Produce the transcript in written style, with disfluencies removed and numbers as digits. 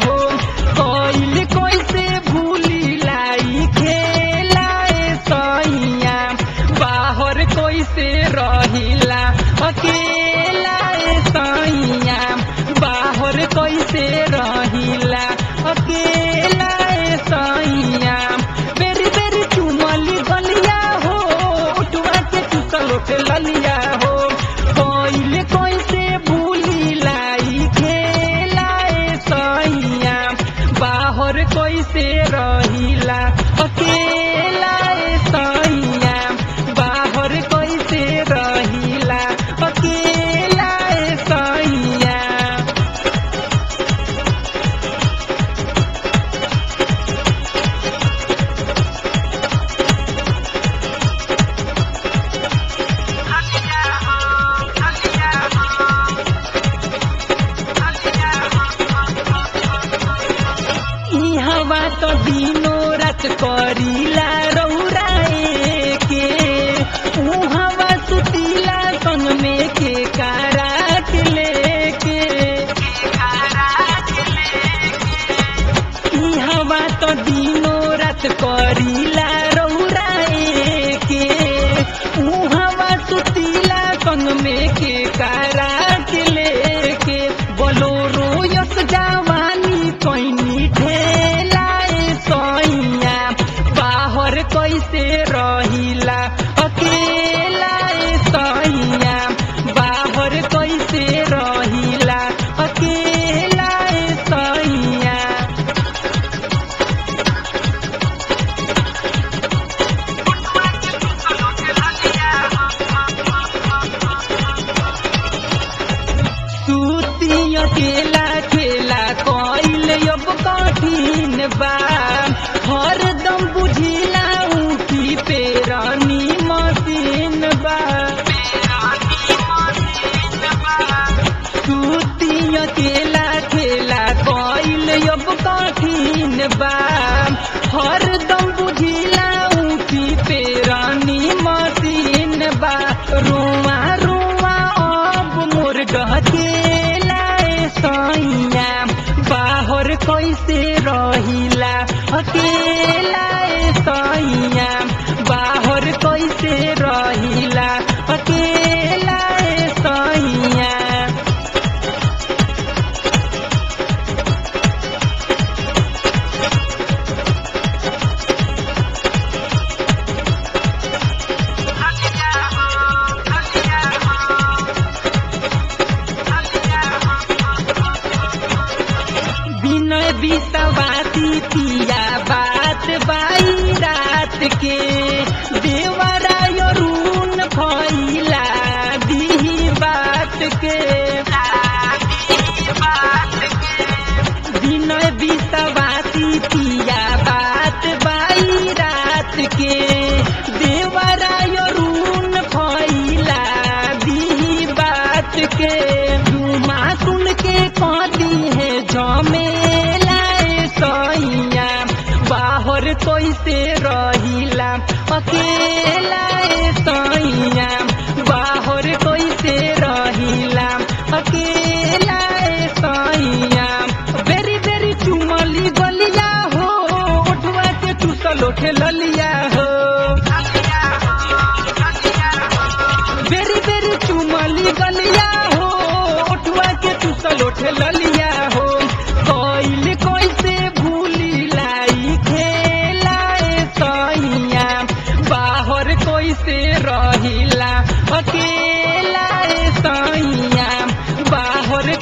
हो कोइल कैसे भूली लाई खेला सैया बाहर कैसे रहिला अकेला सैया बाहर कैसे रहिला अकेला सैया बेरी बेरी चुमली गलिया हो उठवा के चुसल उठ ललिया हो कोइल कैसे भूली लाई खेला सैया बाहर कैसे रहिला अकेला सैया बाहर कैसे रहिला अकेला सैया हवा तो दिनो रात करीला रौराए के हवा सुतीला संग में के काराट लेके हवा तो दिनो रात करीला रौराए के हवा सुतीला संग में के काराट लेके बोलोरो यस जवानी कैनी ठेला सैया बाहर कैसे रहिला अकेला सैया बाहर कैसे रहिला अकेला सैया सूती अकेला खेला कोइल अब कठिन बा हरदम बुझिला ऊँची पेरानी मशीन बा सूती अकेला खेला कोइल अब कठिन बा हरदम बुझिला ऊँची पेरानी मशीन बा रुआ रुआ अब मोर गहकेला सैया बाहर कैसे रहिला अकेला सैया बाहर कैसे रहिला अकेला सैया बिनय बिसवासी पिया बात बाई रात के देवराय रून फैला दी बात के बिनय बिसवासी पिया बात बाई रात के देवराय रून फैला दी बात के जुमा सुन के कहती है झमेला सैया बाहर कैसे रहिला अकेला सैया बाहर कैसे रहिला अकेला सैया बेरी बेरी चुमली गलिया हो उठवा के चुसल उठ ललिया हो बेरी बेरी चुमली गलिया हो उठवा के चुसल उठ ललिया हो कोइल कैसे भूली लाई खेला सैया बाहर कैसे रहिला अकेला सैया बाहर